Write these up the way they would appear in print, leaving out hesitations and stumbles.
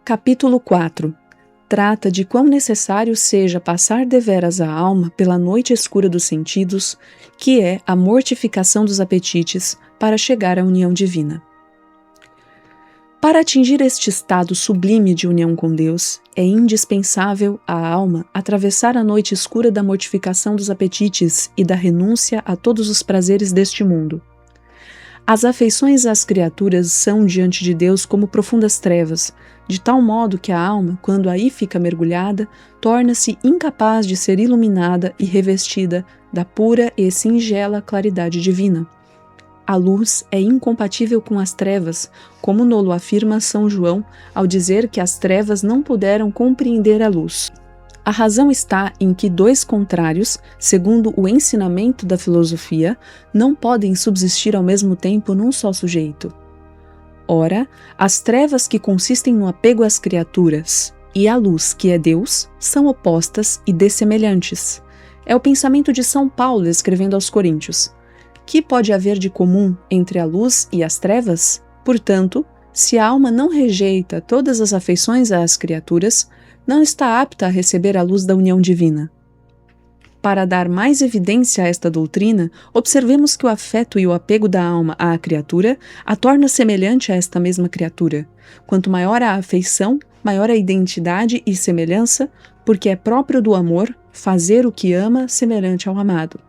Capítulo 4 trata de quão necessário seja passar deveras a alma pela noite escura dos sentidos, que é a mortificação dos apetites, para chegar à união divina. Para atingir este estado sublime de união com Deus, é indispensável à alma atravessar a noite escura da mortificação dos apetites e da renúncia a todos os prazeres deste mundo. As afeições às criaturas são diante de Deus como profundas trevas, de tal modo que a alma, quando aí fica mergulhada, torna-se incapaz de ser iluminada e revestida da pura e singela claridade divina. A luz é incompatível com as trevas, como nolo afirma São João ao dizer que as trevas não puderam compreender a luz. A razão está em que dois contrários, segundo o ensinamento da filosofia, não podem subsistir ao mesmo tempo num só sujeito. Ora, as trevas que consistem no apego às criaturas e a luz, que é Deus, são opostas e dessemelhantes. É o pensamento de São Paulo escrevendo aos Coríntios. Que pode haver de comum entre a luz e as trevas? Portanto, se a alma não rejeita todas as afeições às criaturas, não está apta a receber a luz da união divina. Para dar mais evidência a esta doutrina, observemos que o afeto e o apego da alma à criatura a torna semelhante a esta mesma criatura. Quanto maior a afeição, maior a identidade e semelhança, porque é próprio do amor fazer o que ama semelhante ao amado.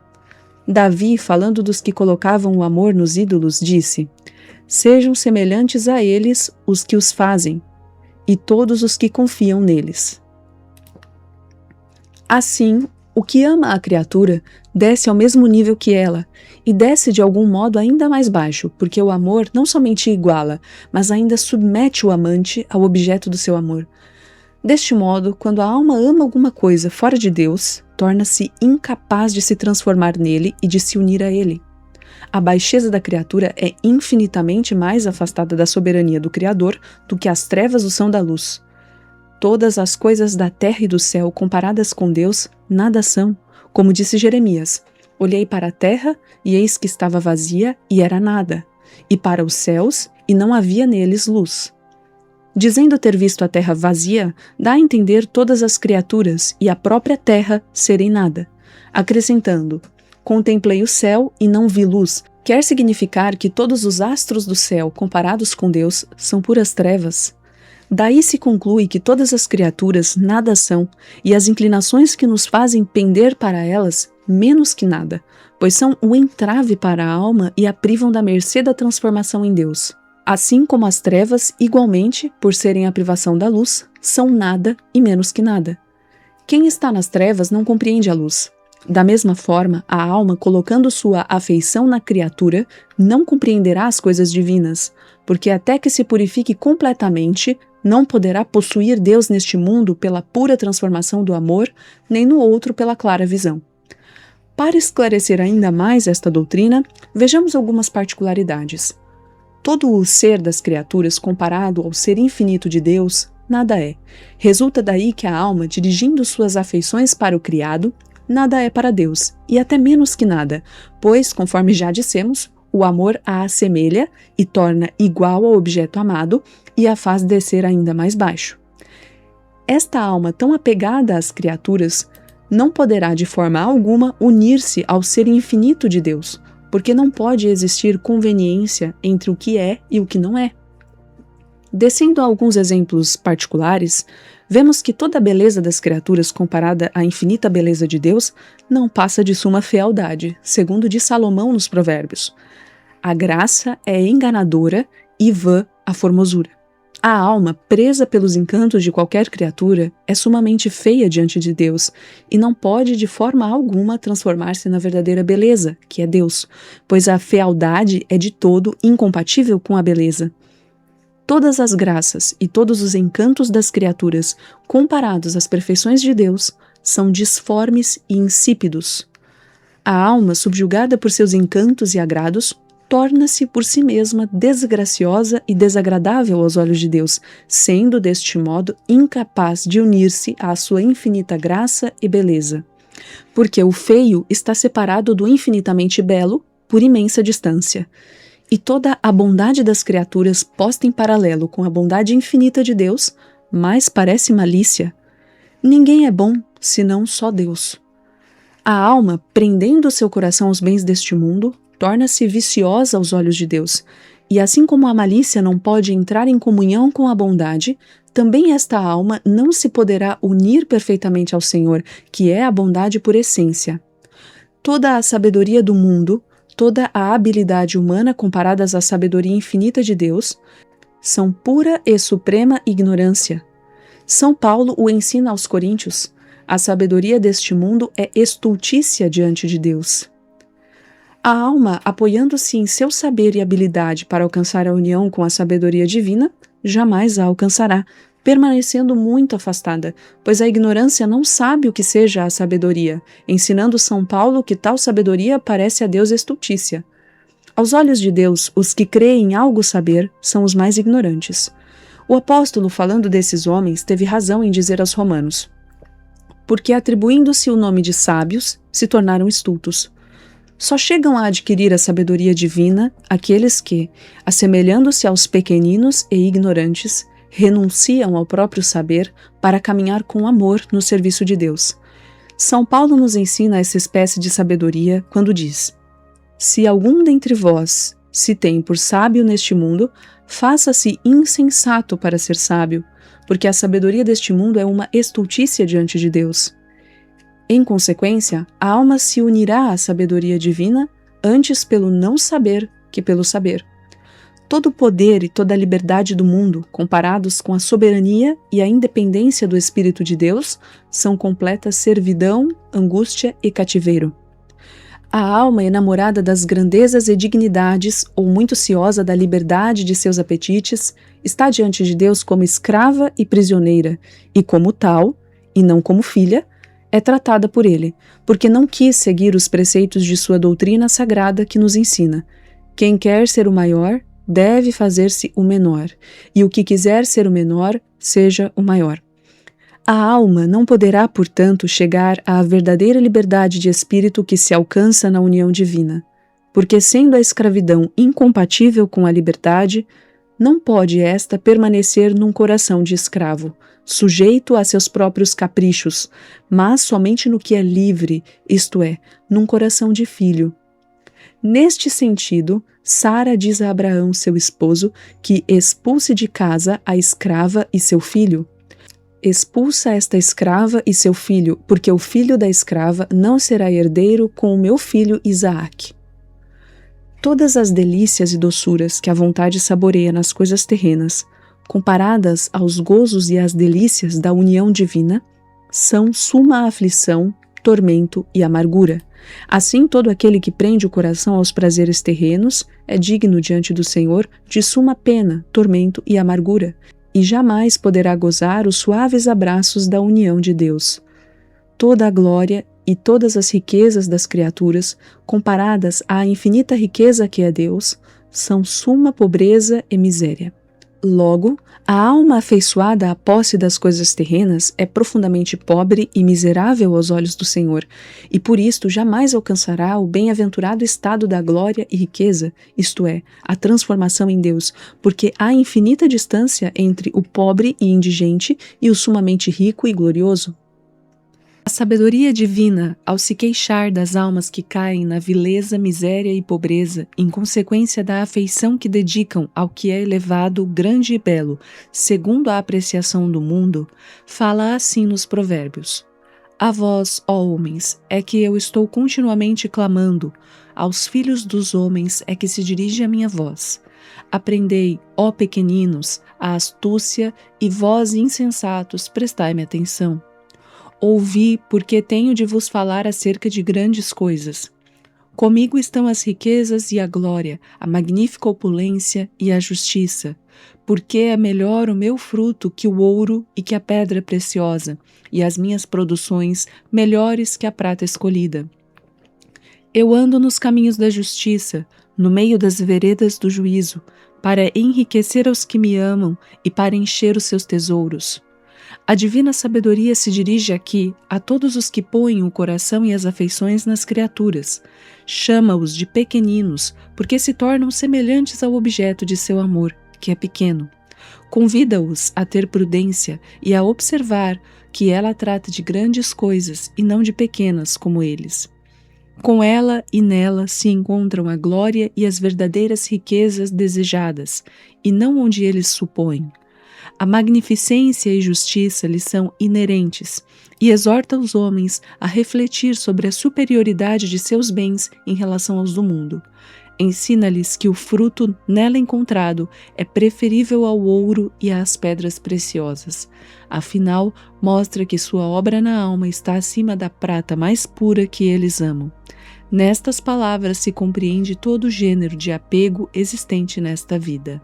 Davi, falando dos que colocavam o amor nos ídolos, disse: sejam semelhantes a eles os que os fazem, e todos os que confiam neles. Assim, o que ama a criatura desce ao mesmo nível que ela, e desce de algum modo ainda mais baixo, porque o amor não somente iguala, mas ainda submete o amante ao objeto do seu amor. Deste modo, quando a alma ama alguma coisa fora de Deus, torna-se incapaz de se transformar nele e de se unir a ele. A baixeza da criatura é infinitamente mais afastada da soberania do Criador do que as trevas o são da luz. Todas as coisas da terra e do céu comparadas com Deus, nada são, como disse Jeremias: olhei para a terra, e eis que estava vazia, e era nada, e para os céus, e não havia neles luz. Dizendo ter visto a terra vazia, dá a entender todas as criaturas e a própria terra serem nada, acrescentando: contemplei o céu e não vi luz, quer significar que todos os astros do céu comparados com Deus são puras trevas. Daí se conclui que todas as criaturas nada são, e as inclinações que nos fazem pender para elas menos que nada, pois são um entrave para a alma e a privam da mercê da transformação em Deus. Assim como as trevas, igualmente, por serem a privação da luz, são nada e menos que nada. Quem está nas trevas não compreende a luz. Da mesma forma, a alma, colocando sua afeição na criatura, não compreenderá as coisas divinas, porque até que se purifique completamente, não poderá possuir Deus neste mundo pela pura transformação do amor, nem no outro pela clara visão. Para esclarecer ainda mais esta doutrina, vejamos algumas particularidades. Todo o ser das criaturas comparado ao ser infinito de Deus, nada é. Resulta daí que a alma, dirigindo suas afeições para o criado, nada é para Deus, e até menos que nada, pois, conforme já dissemos, o amor a assemelha e torna igual ao objeto amado e a faz descer ainda mais baixo. Esta alma tão apegada às criaturas não poderá de forma alguma unir-se ao ser infinito de Deus, porque não pode existir conveniência entre o que é e o que não é. Descendo a alguns exemplos particulares, vemos que toda a beleza das criaturas comparada à infinita beleza de Deus não passa de suma fealdade, segundo diz Salomão nos Provérbios. A graça é enganadora e vã a formosura. A alma, presa pelos encantos de qualquer criatura, é sumamente feia diante de Deus e não pode de forma alguma transformar-se na verdadeira beleza, que é Deus, pois a fealdade é de todo incompatível com a beleza. Todas as graças e todos os encantos das criaturas, comparados às perfeições de Deus, são disformes e insípidos. A alma, subjugada por seus encantos e agrados, torna-se por si mesma desgraciosa e desagradável aos olhos de Deus, sendo deste modo incapaz de unir-se à sua infinita graça e beleza. Porque o feio está separado do infinitamente belo por imensa distância. E toda a bondade das criaturas posta em paralelo com a bondade infinita de Deus mas parece malícia. Ninguém é bom, senão só Deus. A alma, prendendo seu coração aos bens deste mundo, torna-se viciosa aos olhos de Deus. E assim como a malícia não pode entrar em comunhão com a bondade, também esta alma não se poderá unir perfeitamente ao Senhor, que é a bondade por essência. Toda a sabedoria do mundo, toda a habilidade humana comparadas à sabedoria infinita de Deus, são pura e suprema ignorância. São Paulo o ensina aos Coríntios: a sabedoria deste mundo é estultícia diante de Deus. A alma, apoiando-se em seu saber e habilidade para alcançar a união com a sabedoria divina, jamais a alcançará, permanecendo muito afastada, pois a ignorância não sabe o que seja a sabedoria, ensinando São Paulo que tal sabedoria parece a Deus estultícia. Aos olhos de Deus, os que creem algo saber são os mais ignorantes. O apóstolo, falando desses homens, teve razão em dizer aos romanos: porque atribuindo-se o nome de sábios, se tornaram estultos. Só chegam a adquirir a sabedoria divina aqueles que, assemelhando-se aos pequeninos e ignorantes, renunciam ao próprio saber para caminhar com amor no serviço de Deus. São Paulo nos ensina essa espécie de sabedoria quando diz: se algum dentre vós se tem por sábio neste mundo, faça-se insensato para ser sábio, porque a sabedoria deste mundo é uma estultícia diante de Deus. Em consequência, a alma se unirá à sabedoria divina antes pelo não saber que pelo saber. Todo o poder e toda a liberdade do mundo, comparados com a soberania e a independência do Espírito de Deus, são completa servidão, angústia e cativeiro. A alma enamorada das grandezas e dignidades, ou muito ciosa da liberdade de seus apetites, está diante de Deus como escrava e prisioneira, e como tal, e não como filha, é tratada por ele, porque não quis seguir os preceitos de sua doutrina sagrada que nos ensina: quem quer ser o maior, deve fazer-se o menor, e o que quiser ser o menor, seja o maior. A alma não poderá, portanto, chegar à verdadeira liberdade de espírito que se alcança na união divina, porque, sendo a escravidão incompatível com a liberdade, não pode esta permanecer num coração de escravo, sujeito a seus próprios caprichos, mas somente no que é livre, isto é, num coração de filho. Neste sentido, Sara diz a Abraão, seu esposo, que expulse de casa a escrava e seu filho. Expulsa esta escrava e seu filho, porque o filho da escrava não será herdeiro com o meu filho Isaque. Todas as delícias e doçuras que a vontade saboreia nas coisas terrenas, comparadas aos gozos e às delícias da união divina, são suma aflição, tormento e amargura. Assim, todo aquele que prende o coração aos prazeres terrenos é digno diante do Senhor de suma pena, tormento e amargura, e jamais poderá gozar os suaves abraços da união de Deus. Toda a glória e todas as riquezas das criaturas, comparadas à infinita riqueza que é Deus, são suma pobreza e miséria. Logo, a alma afeiçoada à posse das coisas terrenas é profundamente pobre e miserável aos olhos do Senhor, e por isto jamais alcançará o bem-aventurado estado da glória e riqueza, isto é, a transformação em Deus, porque há infinita distância entre o pobre e indigente e o sumamente rico e glorioso. A sabedoria divina, ao se queixar das almas que caem na vileza, miséria e pobreza, em consequência da afeição que dedicam ao que é elevado, grande e belo, segundo a apreciação do mundo, fala assim nos Provérbios: a vós, ó homens, é que eu estou continuamente clamando, aos filhos dos homens é que se dirige a minha voz. Aprendei, ó pequeninos, a astúcia, e vós, insensatos, prestai-me atenção. Ouvi, porque tenho de vos falar acerca de grandes coisas. Comigo estão as riquezas e a glória, a magnífica opulência e a justiça, porque é melhor o meu fruto que o ouro e que a pedra preciosa, e as minhas produções melhores que a prata escolhida. Eu ando nos caminhos da justiça, no meio das veredas do juízo, para enriquecer aos que me amam e para encher os seus tesouros. A divina sabedoria se dirige aqui a todos os que põem o coração e as afeições nas criaturas. Chama-os de pequeninos, porque se tornam semelhantes ao objeto de seu amor, que é pequeno. Convida-os a ter prudência e a observar que ela trata de grandes coisas e não de pequenas como eles. Com ela e nela se encontram a glória e as verdadeiras riquezas desejadas, e não onde eles supõem. A magnificência e justiça lhes são inerentes, e exorta os homens a refletir sobre a superioridade de seus bens em relação aos do mundo. Ensina-lhes que o fruto nela encontrado é preferível ao ouro e às pedras preciosas. Afinal, mostra que sua obra na alma está acima da prata mais pura que eles amam. Nestas palavras se compreende todo o gênero de apego existente nesta vida.